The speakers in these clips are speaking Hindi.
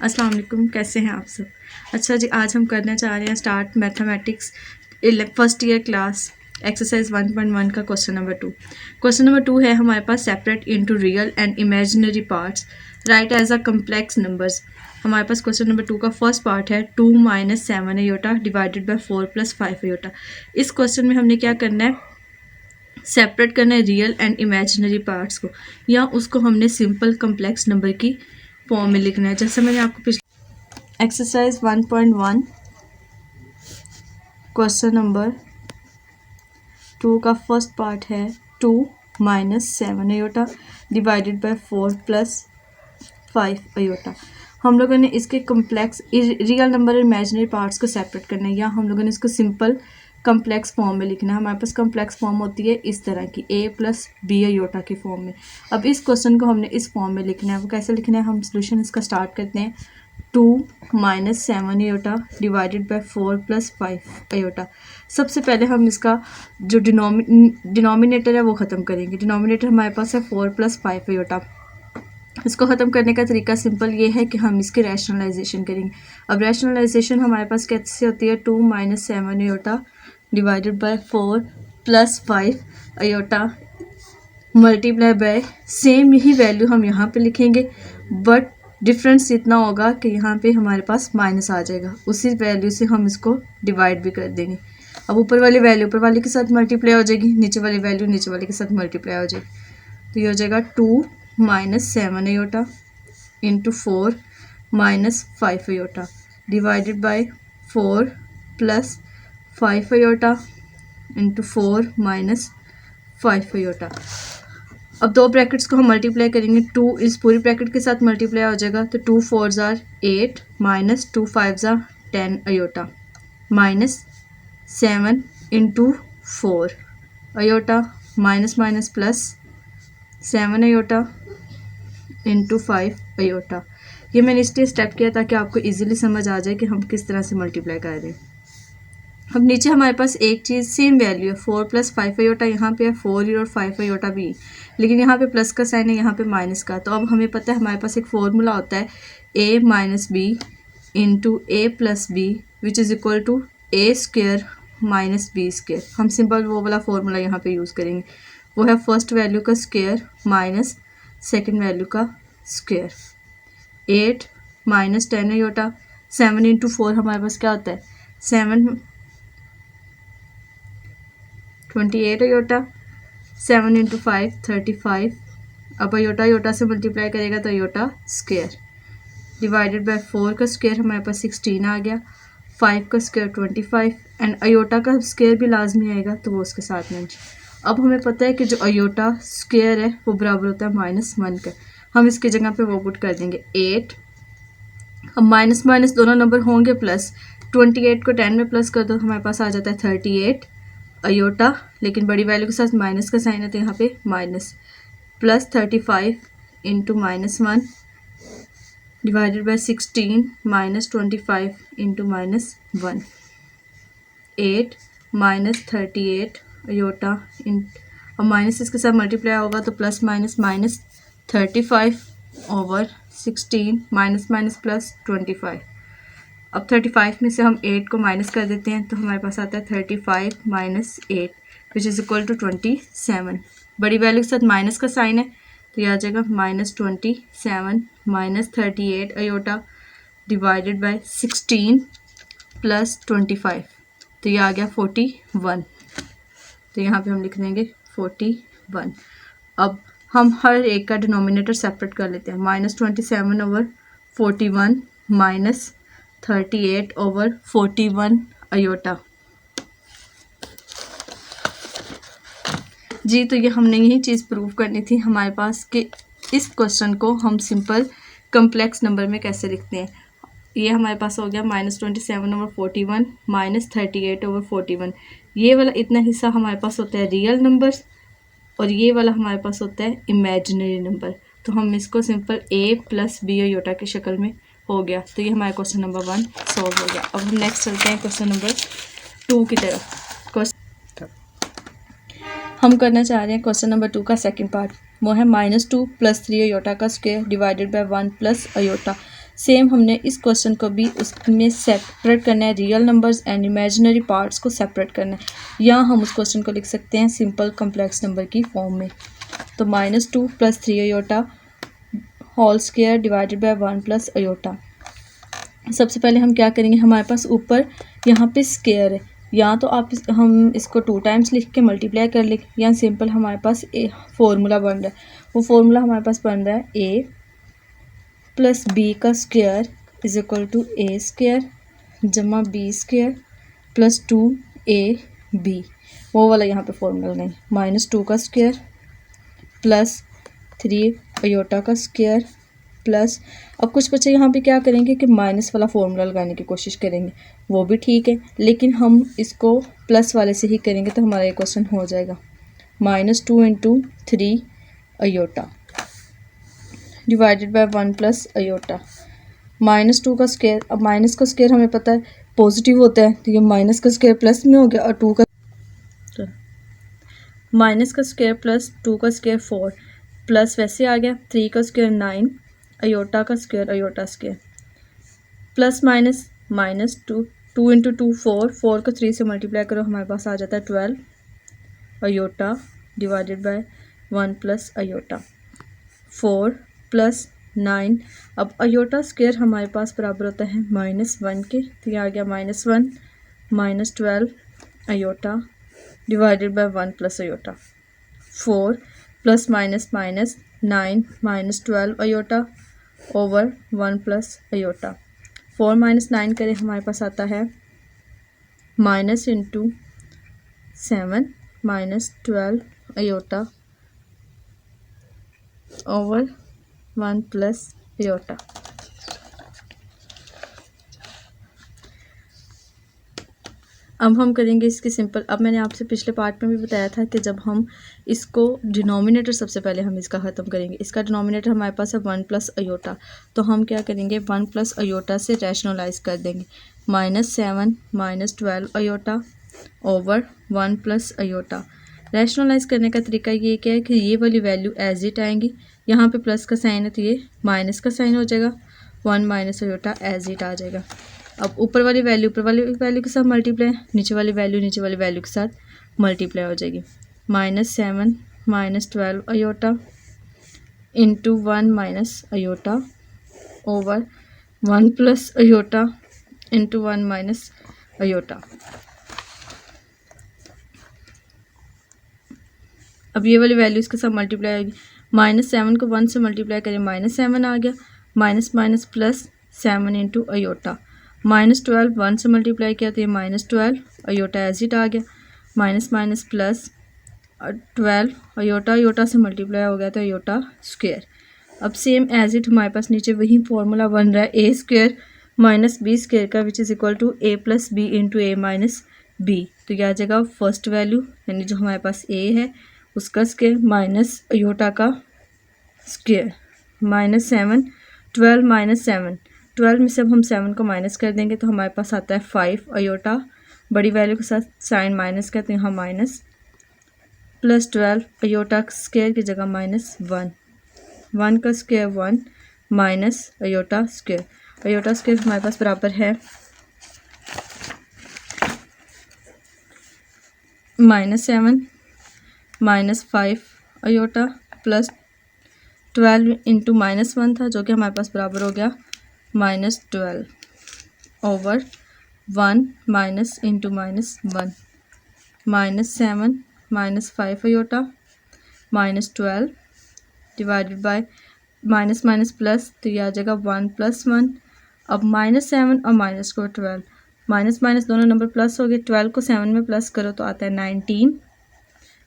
अस्सलाम वालेकुम, कैसे हैं आप सब। अच्छा जी, आज हम करना चाह रहे हैं start mathematics first year class exercise 1.1 का क्वेश्चन नंबर 2। क्वेश्चन नंबर 2 है हमारे पास separate into real and imaginary parts right as a complex numbers. हमारे पास क्वेश्चन नंबर 2 का फर्स्ट पार्ट है 2 - 7 अयोटा डिवाइडेड बाय 4 + 5 अयोटा। इस क्वेश्चन में हमने क्या करना है, सेपरेट करना है रियल एंड इमेजिनरी पार्ट्स को, या उसको हमने सिंपल कम्प्लेक्स नंबर की फॉर्म में लिखना है। जैसे मैंने आपको पिछले एक्सरसाइज 1.1 क्वेश्चन नंबर 2 का फर्स्ट पार्ट है 2 - 7 अयोटा डिवाइडेड बाय 4 + 5 अयोटा। हम लोगों ने इसके कम्प्लेक्स रियल नंबर और इमेजिनरी पार्ट्स को सेपरेट करना है, या हम लोगों ने इसको सिंपल कम्प्लेक्स फॉर्म में लिखना है। हमारे पास कम्प्लेक्स फॉर्म होती है इस तरह की a + b अयोटा की फॉर्म में। अब इस क्वेश्चन को हमने इस फॉर्म में लिखना है। वो कैसे लिखना है, हम सोल्यूशन इसका स्टार्ट करते हैं 2 - 7 अयोटा डिवाइडेड बाय 4 + 5 अयोटा। सबसे पहले हम इसका जो डिनोमिनेटर है वो ख़त्म करेंगे। डिनोमिनेटर हमारे पास है 4 + 5 अयोटा। इसको ख़त्म करने का तरीका सिंपल ये है कि हम इसकी रैशनलाइजेशन करेंगे। अब रैशनलाइजेशन हमारे पास कैसे होती है, 2 - 7 iota divided by 4 + 5 iota multiply by same यही वैल्यू हम यहाँ पे लिखेंगे, बट डिफरेंस इतना होगा कि यहाँ पे हमारे पास माइनस आ जाएगा। उसी वैल्यू से हम इसको डिवाइड भी कर देंगे। अब ऊपर वाली वैल्यू ऊपर वाले के साथ मल्टीप्लाई हो जाएगी, नीचे वाली वैल्यू नीचे वाले के साथ मल्टीप्लाई हो जाएगी। तो ये हो जाएगा 2 - 7 iota into 4 - 5 iota divided by 4 + 5 iota into 4 - 5 iota. अब दो ब्रैकेट्स को हम मल्टीप्लाई करेंगे, 2 इस पूरी ब्रैकेट के साथ मल्टीप्लाई हो जाएगा, तो 2 4s are 8 - 2 5s are 10 iota -7 into 4 iota minus minus plus 7 iota into 5 iota. ये मैंने इसलिए स्टेप किया ताकि आपको इजीली समझ आ जाए कि हम किस तरह से मल्टीप्लाई कर रहे हैं। अब नीचे हमारे पास एक चीज़ सेम वैल्यू है 4 + 5 अयोटा, यहाँ पे है 4 और 5 अयोटा भी, लेकिन यहाँ पे प्लस का साइन है, यहाँ पे माइनस का। तो अब हमें पता है हमारे पास एक फॉर्मूला होता है a - b into a + b which is equal to a² - b²। हम सिंपल वो वाला फॉर्मूला यहाँ पे यूज़ करेंगे, वो है फर्स्ट वैल्यू का स्क्वायर माइनस सेकेंड वैल्यू का स्क्वायर। 8 - 10 अयोटा 7 इंटू 4 हमारे पास क्या होता है 7 28 अयोटा 7 इंटू 5 35। अब अयोटा अयोटा से मल्टीप्लाई करेगा तो अयोटा स्क्वायर डिवाइडेड बाय 4 का स्क्वायर हमारे पास 16 आ गया, 5 का स्क्वायर 25 एंड अयोटा का स्क्वायर भी लाजमी आएगा तो वो उसके साथ में। अब हमें पता है कि जो अयोटा स्क्वायर है वो बराबर होता है -1 का। हम इसकी जगह पे वो पुट कर देंगे 8। अब माइनस माइनस दोनों नंबर होंगे प्लस, 28 को 10 में प्लस कर दो हमारे पास आ जाता है 38 अयोटा, लेकिन बड़ी वैल्यू के साथ माइनस का साइन है तो यहाँ पे minus plus 35 into -1 divided by 16 -25 into -1 8 - 38 iota in. अब माइनस इसके साथ मल्टीप्लाई होगा तो plus minus -35 over 16 minus minus plus 25। अब 35 में से हम 8 को माइनस कर देते हैं तो हमारे पास आता है 35 - 8 विच इज़ इक्वल टू 27। बड़ी वैल्यू के साथ माइनस का साइन है तो यह आ जाएगा -27 - 38 अयोटा डिवाइडेड बाय 16 + 25, तो यह आ गया 41। तो यहाँ पे हम लिख देंगे 41। अब हम हर एक का डिनोमिनेटर सेपरेट कर लेते हैं, -27 ओवर 41 -38 ओवर 41 अयोटा। जी तो ये हमने यही चीज़ प्रूव करनी थी हमारे पास कि इस क्वेश्चन को हम सिंपल कम्प्लेक्स नंबर में कैसे लिखते हैं। ये हमारे पास हो गया -27 ओवर 41 -38 ओवर 41। ये वाला इतना हिस्सा हमारे पास होता है रियल नंबर्स और ये वाला हमारे पास होता है इमेजिनरी नंबर। तो हम इसको सिंपल a + b अयोटा की शक्ल में हो गया। तो ये हमारा क्वेश्चन नंबर 1 सॉल्व हो गया। अब हम नेक्स्ट चलते हैं क्वेश्चन नंबर 2 की तरफ। हम करना चाह रहे हैं क्वेश्चन नंबर 2 का सेकंड पार्ट, वो है -2 + 3 अयोटा का square divided by 1 + iota. Same हमने इस क्वेश्चन को भी उसमें सेपरेट करना है, real numbers and imaginary parts को सेपरेट करना है। या हम उस क्वेश्चन को लिख सकते हैं सिंपल कम्प्लेक्स नंबर की फॉर्म में। तो -2 + 3 iota whole square divided by 1 + iota. सबसे पहले हम क्या करेंगे, हमारे पास ऊपर यहाँ पे स्क्वायर है, या तो हम इसको 2 टाइम्स लिख के मल्टीप्लाई कर लें, या सिंपल हमारे पास फॉर्मूला बन रहा है। वो फॉर्मूला हमारे पास बन रहा है a + b का स्क्वायर = a² जमा b² + 2ab। वो वाला यहाँ पे फॉर्मूला नहीं, -2 का स्क्वायर प्लस 3 अयोटा का स्क्वायर प्लस, अब कुछ बच्चे यहाँ पे क्या करेंगे कि माइनस वाला फॉर्मूला लगाने की कोशिश करेंगे, वो भी ठीक है, लेकिन हम इसको प्लस वाले से ही करेंगे तो हमारा ये क्वेश्चन हो जाएगा। -2 × 3 अयोटा डिवाइडेड बाय 1 + अयोटा। -2 का स्क्वायर, अब माइनस का स्क्वायर हमें पता है पॉजिटिव होता है, तो ये माइनस का स्क्वायर प्लस में हो गया, और माइनस का स्क्वायर प्लस 2 का स्क्वायर 4 प्लस वैसे आ गया 3 का स्क्वायर 9 अयोटा का square iota square plus minus -2 2 × 2 4 को 3 से मल्टीप्लाई करो, हमारे पास आ जाता है 12 अयोटा डिवाइडेड बाय 1 + अयोटा 4 + 9। अब अयोटा स्क्वायर हमारे पास बराबर होता है -1 के, तो ये आ गया -1 -12 iota divided by 1 + iota 4 + -9 -12 iota over 1 + iota. 4 - 9 करें, हमारे पास आता है -7 -12 अयोटा ओवर 1 + अयोटा। अब हम करेंगे इसकी सिंपल। अब मैंने आपसे पिछले पार्ट में भी बताया था कि जब हम इसको डिनोमिनेटर सबसे पहले हम इसका ख़त्म करेंगे। इसका डिनोमिनेटर हमारे पास है 1 + अयोटा, तो हम क्या करेंगे 1 + अयोटा से रैशनलाइज कर देंगे। -7 -12 अयोटा ओवर 1 + अयोटा। रैशनलाइज करने का तरीका ये क्या है कि ये वाली वैल्यू एज इट आएंगी, यहाँ पे प्लस का साइन है तो ये माइनस का साइन हो जाएगा, 1 - अयोटा एज इट आ जाएगा। अब ऊपर वाली वैल्यू के साथ मल्टीप्लाई, नीचे वाली वैल्यू के साथ मल्टीप्लाई हो जाएगी। -7 -12 iota into 1 - iota over 1 + iota into 1 - iota. अब ये वाली वैल्यू इसके साथ मल्टीप्लाई होगी, -7 को 1 से मल्टीप्लाई करें -7 आ गया, माइनस प्लस 7 इंटू अयोटा। -12 1 से मल्टीप्लाई किया तो ये -12 अयोटा एज इट आ गया, माइनस प्लस 12 अयोटा से मल्टीप्लाई हो गया तो अयोटा स्क्वायर। अब सेम एज इट हमारे पास नीचे वही फॉर्मूला बन रहा है a² - b² का, which is equal to a + b into a - b। तो यह आ जाएगा फर्स्ट वैल्यू, यानी जो हमारे पास a है उसका स्क्वायर माइनस अयोटा का स्क्वायर, -7 12 - 7 12 में से अब हम 7 को माइनस कर देंगे तो हमारे पास आता है 5 अयोटा, बड़ी वैल्यू के साथ साइन माइनस करते हैं, यहाँ माइनस प्लस 12 अयोटा स्क्वायर की जगह -1 1 का square 1 minus iota square. Iota square हमारे पास बराबर है -7 -5 अयोटा प्लस 12 इंटू -1 था जो कि हमारे पास बराबर हो गया -12 over 1 minus into -1 -7 -5 iota -12 divided by minus plus, तो ये आ जाएगा 1 + 1। अब -7 और माइनस को 12, माइनस दोनों नंबर प्लस हो गए, 12 को 7 में प्लस करो तो आता है 19,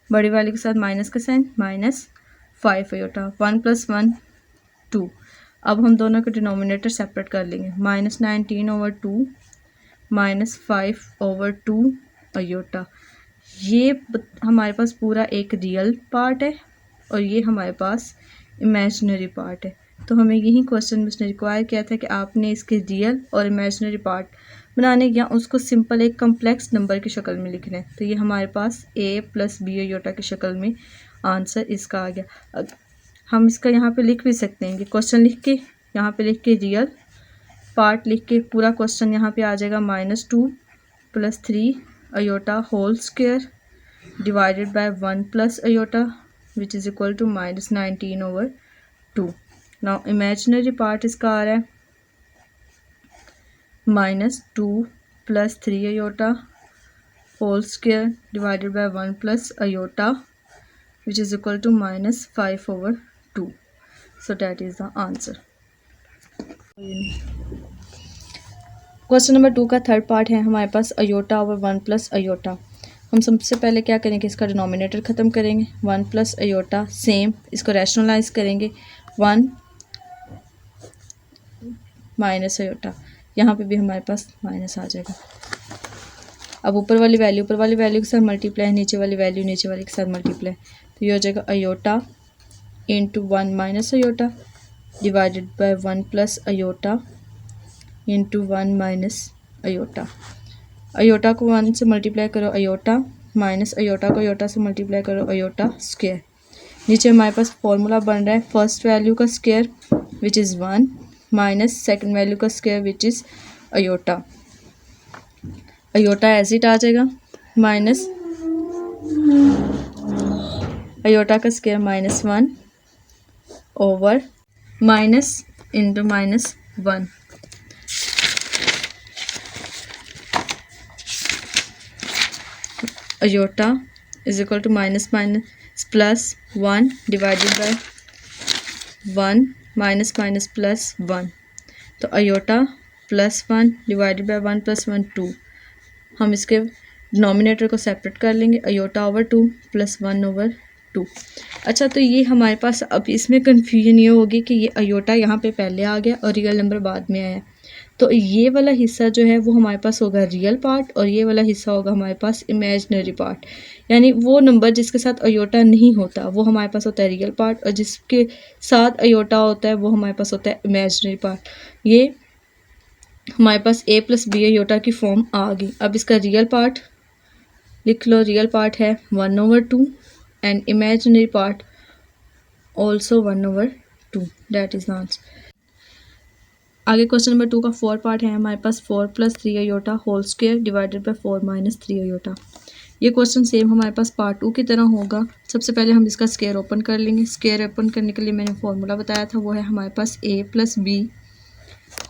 बड़ी वाली के साथ माइनस का साइन -5 अयोटा 1 + 1 2। अब हम दोनों के डिनोमिनेटर सेपरेट कर लेंगे, -19 ओवर 2 -5 ओवर 2 अयोटा। ये हमारे पास पूरा एक रियल पार्ट है और ये हमारे पास इमेजिनरी पार्ट है। तो हमें यही क्वेश्चन में उसने रिक्वायर किया था कि आपने इसके रियल और इमेजिनरी पार्ट बनाने या उसको सिंपल एक कम्प्लेक्स नंबर की शक्ल में लिखना है। तो ये हमारे पास a + b अयोटा की शक्ल में आंसर इसका आ गया। हम इसका यहाँ पे लिख भी सकते हैं कि क्वेश्चन लिख के यहाँ पे लिख के रियल पार्ट लिख के पूरा क्वेश्चन यहाँ पे आ जाएगा -2 + 3 iota whole square divided by 1 + iota which is equal to -19/2। Now imaginary part इसका आ रहा है -2 + 3 iota whole square divided by 1 + iota which is equal to -5/2. So that is the answer. Question number 2 का थर्ड पार्ट है हमारे पास अयोटा ओवर 1 + अयोटा। हम सबसे पहले क्या करेंगे, इसका डिनोमिनेटर ख़त्म करेंगे। 1 + अयोटा सेम, इसको रैशनलाइज करेंगे। 1 माइनस अयोटा, यहाँ पे भी हमारे पास माइनस आ जाएगा। अब ऊपर वाली वैल्यू के साथ मल्टीप्लाई, नीचे वाली वैल्यू नीचे वाली के साथ मल्टीप्लाई, तो ये हो जाएगा iota into 1 minus iota divided by 1 + iota into 1 minus iota. Iota को 1 से मल्टीप्लाई करो अयोटा, माइनस अयोटा को अयोटा से मल्टीप्लाई करो अयोटा स्क्वायर। नीचे हमारे पास फॉर्मूला बन रहा है फर्स्ट वैल्यू का square which is 1 minus second value का square which is iota. Iota as it आ जाएगा, माइनस अयोटा का square -1 over minus into -1। Aorta is equal to minus plus 1 divided by 1 minus plus 1, तो अयोटा +1 डिवाइडेड बाय 1 + 1 2। हम इसके डिनोमिनेटर को सेपरेट कर लेंगे, अयोटा ओवर 2 + 1/2। अच्छा, तो ये हमारे पास अब इसमें कन्फ्यूजन ये होगी कि ये अयोटा यहाँ पे पहले आ गया और रियल नंबर बाद में आया, तो ये वाला हिस्सा जो है वो हमारे पास होगा रियल पार्ट और ये वाला हिस्सा होगा हमारे पास इमेजिनरी पार्ट। यानी वो नंबर जिसके साथ अयोटा नहीं होता वो हमारे पास होता है रियल पार्ट, और जिसके साथ अयोटा होता है वो हमारे पास होता है इमेजिनरी पार्ट। ये हमारे पास a + b अयोटा की फॉर्म आ गई। अब इसका रियल पार्ट लिख लो, रियल पार्ट है 1/2 and imaginary part also 1/2। That is the answer. आगे क्वेश्चन नंबर 2 का फोर्थ पार्ट है हमारे पास 4 + 3 iota whole square divided by 4 - 3 iota. ये क्वेश्चन सेम हमारे पास पार्ट 2 की तरह होगा। सबसे पहले हम इसका स्क्वायर ओपन कर लेंगे। स्क्वायर ओपन करने के लिए मैंने फॉर्मूला बताया था, वो है हमारे पास a + b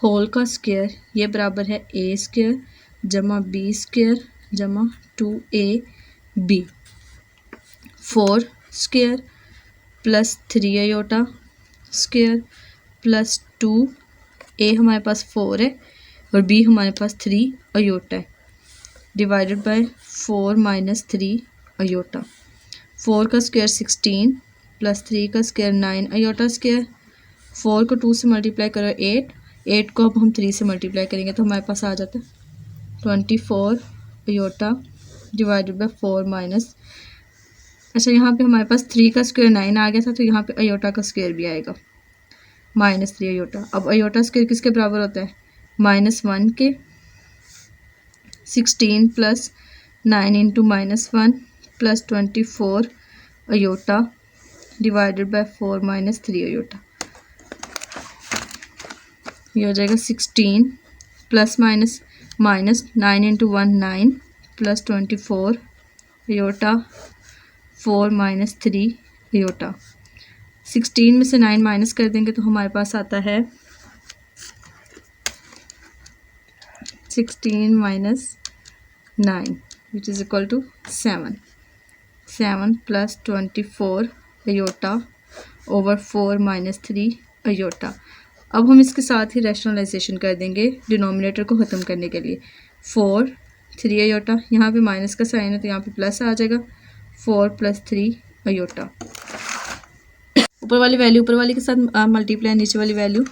होल का स्क्वायर, ये बराबर है a² जमा b² जमा 2ab। 4 square plus 3 iota square plus 2, a हमारे पास 4 है और b हमारे पास 3 अयोटा है, डिवाइडेड बाय 4 - 3 अयोटा। 4 का स्क्वायर 16 प्लस 3 का स्क्वायर 9 अयोटा स्क्वायर। 4 को 2 से मल्टीप्लाई करो 8 को अब हम 3 से मल्टीप्लाई करेंगे तो हमारे पास आ जाता है 24 अयोटा डिवाइडेड बाय 4 माइनस, अच्छा यहाँ पे हमारे पास 3 का स्क्वायर 9 आ गया था, तो यहाँ पे अयोटा का स्क्वायर भी आएगा -3 अयोटा। अब अयोटा स्क्वायर किसके बराबर होता है, -1 के। 16 + 9 into -1 plus 24 iota divided by 4 - 3 iota. ये हो जाएगा 16 ± -9 इंटू 1 9 प्लस 24 अयोटा 4 - 3 अयोटा। 16 में से 9 माइनस कर देंगे तो हमारे पास आता है 16 - 9 which is equal to 7 plus 24 iota over 4 - 3 iota. अब हम इसके साथ ही रैशनलाइजेशन कर देंगे डिनोमिनेटर को ख़त्म करने के लिए। 4 3 अयोटा, यहाँ पे माइनस का साइन है तो यहाँ पे प्लस आ जाएगा, 4 + 3 अयोटा। ऊपर वाली वैल्यू ऊपर वाली के साथ मल्टीप्लाई, नीचे वाली वैल्यू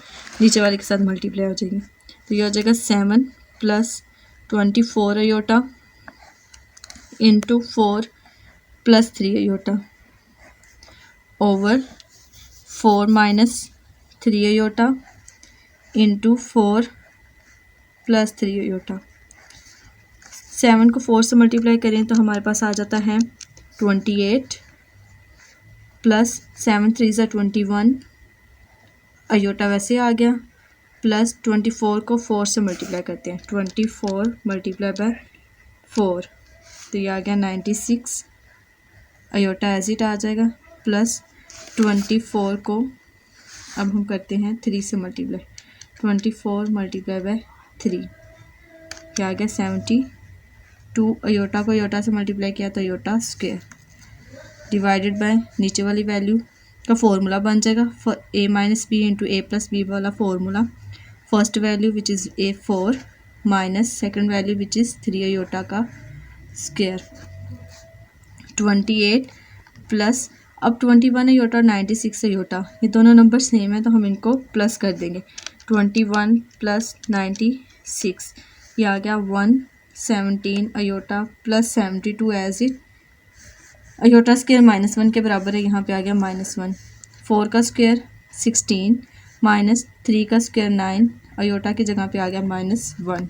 नीचे वाले के साथ मल्टीप्लाई हो जाएगी, तो ये हो जाएगा 7 + 24 iota into 4 + 3 iota over 4 - 3 iota into 4 + 3 iota. 7 को 4 से मल्टीप्लाई करें तो हमारे पास आ जाता है 28 प्लस 7 3 = 21 अयोटा वैसे आ गया, प्लस 24 को 4 से मल्टीप्लाई करते हैं, 24 मल्टीप्लाई बाय 4 तो ये आ गया 96 अयोटा एज इट आ जाएगा, प्लस 24 को अब हम करते हैं 3 से मल्टीप्लाई, 24 मल्टीप्लाई बाय 3 क्या आ गया 72 अयोटा को अयोटा से मल्टीप्लाई किया तो अयोटा स्क्वायर डिवाइडेड बाय नीचे वाली वैल्यू का फॉर्मूला बन जाएगा for a minus B into A plus B वाला formula, first value which is a 4 minus second value which is 3 iota का स्क्वायर 28 प्लस अब 21 अयोटा और 96 अयोटा ये दोनों नंबर सेम है तो हम इनको प्लस कर देंगे, 21 प्लस 96 ये आ गया 117 iota plus 72 as it iota square -1 के बराबर है, यहाँ पे आ गया -1, 4 का स्क्वायर 16 माइनस 3 का स्क्वायर 9 अयोटा की जगह पे आ गया -1,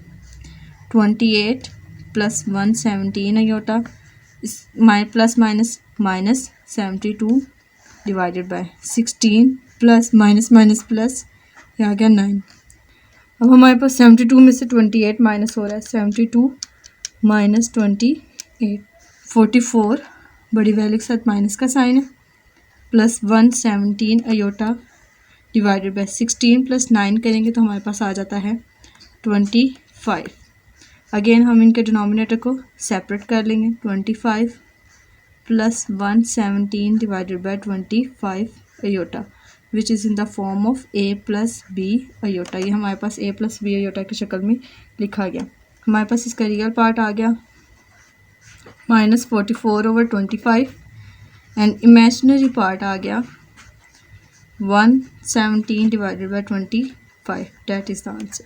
28 प्लस 117 अयोटा इस plus minus minus 72 divided by 16 plus minus minus plus ये आ गया 9। अब हमारे पास 72 में से 28 माइनस हो रहा है, 72 माइनस 28 44 बड़ी वैल्यू के साथ माइनस का साइन है, plus 117 iota divided by 16 plus 9 करेंगे तो हमारे पास आ जाता है 25। अगेन हम इनके डिनोमिनेटर को सेपरेट कर लेंगे, 25 plus 117 divided by 25 iota which is in the form of a plus B iota, ये हमारे पास a प्लस बी अयोटा की शक्ल में लिखा गया। हमारे पास इसका रियल पार्ट आ गया -44/25 एंड इमेजिनरी पार्ट आ गया 117 divided by 25, that is the answer.